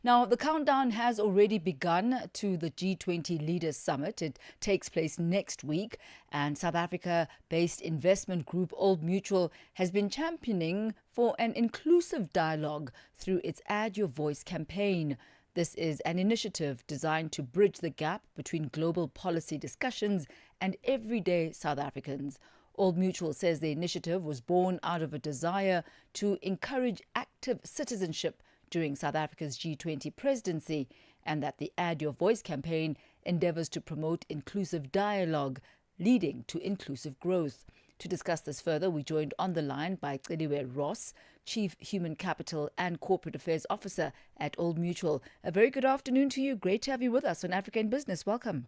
Now, the countdown has already begun to the G20 Leaders Summit. It takes place next week, and South Africa-based investment group Old Mutual has been championing for an inclusive dialogue through its Add Your Voice campaign. This is an initiative designed to bridge the gap between global policy discussions and everyday South Africans. Old Mutual says the initiative was born out of a desire to encourage active citizenship during South Africa's G20 Presidency, and that the Add Your Voice campaign endeavours to promote inclusive dialogue, leading to inclusive growth. To discuss this further, we joined on the line by Celiwe Ross, Chief Human Capital and Corporate Affairs Officer at Old Mutual. A very good afternoon to you. Great to have you with us on Africa in Business. Welcome.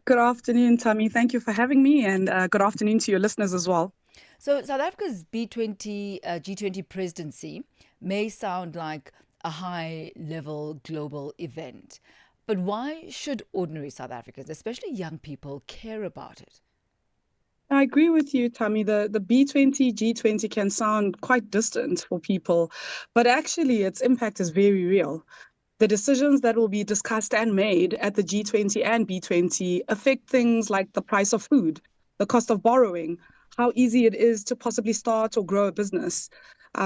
Good afternoon, Thami. Thank you for having me, and good afternoon to your listeners as well. So South Africa's G20 Presidency may sound like a high-level global event, but why should ordinary South Africans, especially young people, care about it? I agree with you, Thami. The B20, G20 can sound quite distant for people, but actually its impact is very real. The decisions that will be discussed and made at the G20 and B20 affect things like the price of food, the cost of borrowing, how easy it is to possibly start or grow a business.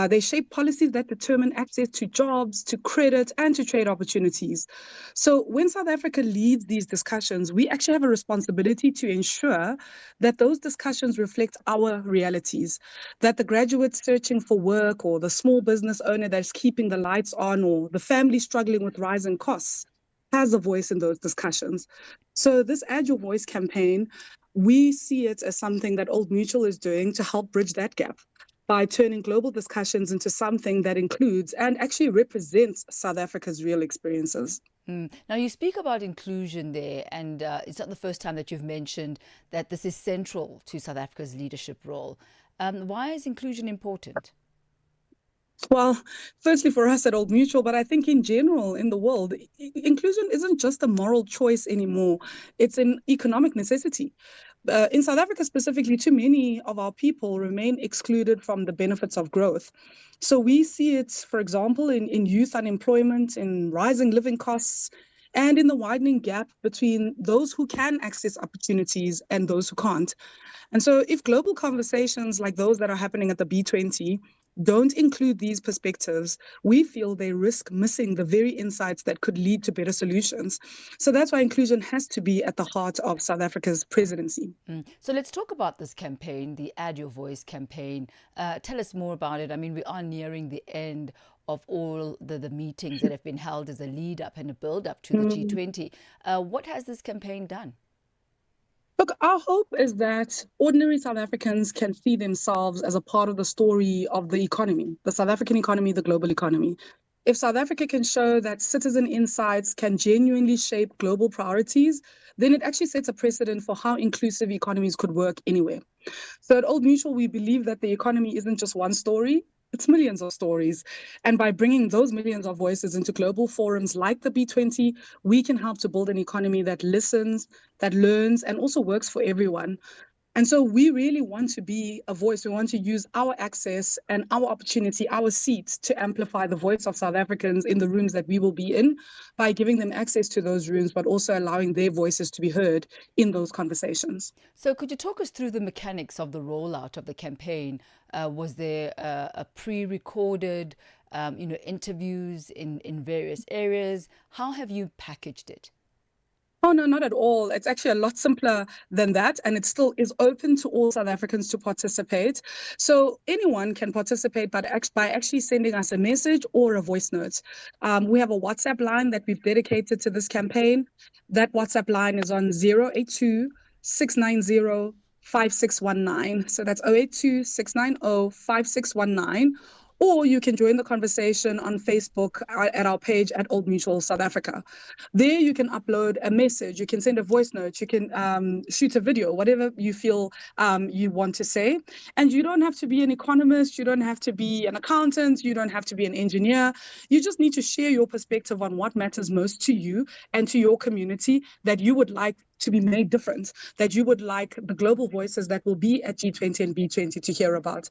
They shape policies that determine access to jobs, to credit, and to trade opportunities. So when South Africa leads these discussions, we actually have a responsibility to ensure that those discussions reflect our realities, that the graduate searching for work or the small business owner that's keeping the lights on or the family struggling with rising costs has a voice in those discussions. So this Add Your Voice campaign, we see it as something that Old Mutual is doing to help bridge that gap by turning global discussions into something that includes and actually represents South Africa's real experiences. Now, you speak about inclusion there, and it's not the first time that you've mentioned that this is central to South Africa's leadership role. Why is inclusion important? Well, firstly, for us at Old Mutual, but I think in general in the world, inclusion isn't just a moral choice anymore. It's an economic necessity. In South Africa specifically, too many of our people remain excluded from the benefits of growth. So we see it, for example, in youth unemployment, in rising living costs, and in the widening gap between those who can access opportunities and those who can't. And so if global conversations like those that are happening at the B20 don't include these perspectives, we feel they risk missing the very insights that could lead to better solutions. So that's why inclusion has to be at the heart of South Africa's presidency. So let's talk about this campaign, the Add Your Voice campaign. Tell us more about it. I mean, we are nearing the end of all the meetings that have been held as a lead up and a build up to the G20. What has this campaign done? Look, our hope is that ordinary South Africans can see themselves as a part of the story of the economy, the South African economy, the global economy. If South Africa can show that citizen insights can genuinely shape global priorities, then it actually sets a precedent for how inclusive economies could work anywhere. So at Old Mutual, we believe that the economy isn't just one story. It's millions of stories. And by bringing those millions of voices into global forums like the B20, we can help to build an economy that listens, that learns, and also works for everyone. And so we really want to be a voice. We want to use our access and our opportunity, our seats, to amplify the voice of South Africans in the rooms that we will be in by giving them access to those rooms, but also allowing their voices to be heard in those conversations. So could you talk us through the mechanics of the rollout of the campaign? Was there a pre-recorded, interviews in various areas? How have you packaged it? Oh, no, not at all. It's actually a lot simpler than that, and it still is open to all South Africans to participate. So anyone can participate by actually sending us a message or a voice note. We have a WhatsApp line that we've dedicated to this campaign. That WhatsApp line is on 082 690 5619. So that's 082 690 5619. Or you can join the conversation on Facebook at our page at Old Mutual South Africa. There you can upload a message, you can send a voice note, you can shoot a video, whatever you feel you want to say. And you don't have to be an economist, you don't have to be an accountant, you don't have to be an engineer. You just need to share your perspective on what matters most to you and to your community that you would like to be made different, that you would like the global voices that will be at G20 and B20 to hear about.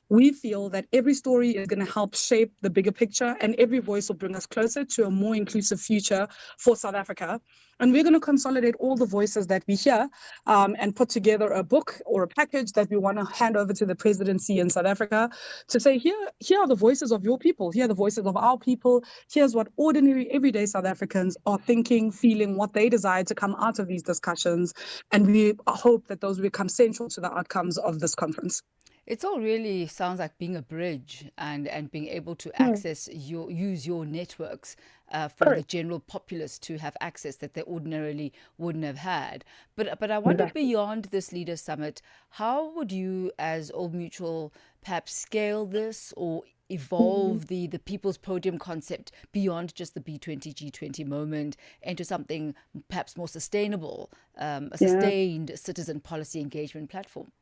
We feel that every story is going to help shape the bigger picture, and every voice will bring us closer to a more inclusive future for South Africa. And we're going to consolidate all the voices that we hear and put together a book or a package that we want to hand over to the presidency in South Africa to say, here are the voices of your people, here are the voices of our people, here's what ordinary, everyday South Africans are thinking, feeling, what they desire to come out of these discussions. And we hope that those become central to the outcomes of this conference. It all really sounds like being a bridge and being able to access use your networks for the general populace to have access that they ordinarily wouldn't have had. But I wonder, beyond this Leaders Summit, how would you as Old Mutual perhaps scale this or evolve the People's Podium concept beyond just the B20, G20 moment into something perhaps more sustainable, a sustained citizen policy engagement platform?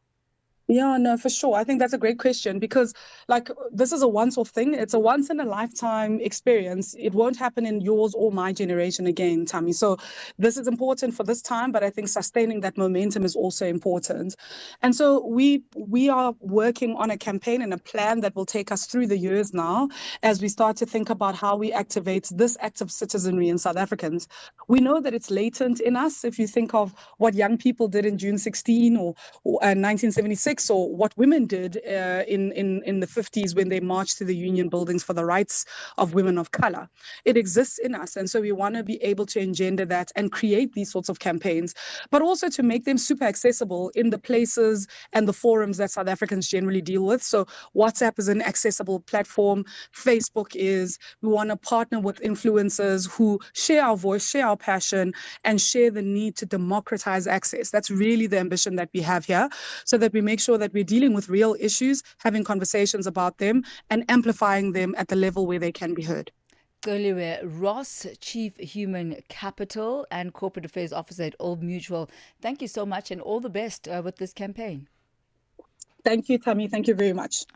Yeah, no, for sure. I think that's a great question because, like, this is a once-off thing. It's a once-in-a-lifetime experience. It won't happen in yours or my generation again, Thami. So this is important for this time, but I think sustaining that momentum is also important. And so we are working on a campaign and a plan that will take us through the years now as we start to think about how we activate this active citizenry in South Africans. We know that it's latent in us. If you think of what young people did in June 16 or 1976, or what women did in the 50s when they marched to the union buildings for the rights of women of color. It exists in us. And so we want to be able to engender that and create these sorts of campaigns, but also to make them super accessible in the places and the forums that South Africans generally deal with. So WhatsApp is an accessible platform. Facebook is. We want to partner with influencers who share our voice, share our passion, and share the need to democratize access. That's really the ambition that we have here, so that we make sure that we're dealing with real issues, having conversations about them, and amplifying them at the level where they can be heard. Celiwe Ross, Chief Human Capital and Corporate Affairs Officer at Old Mutual. Thank you so much and all the best with this campaign. Thank you, Thami. Thank you very much.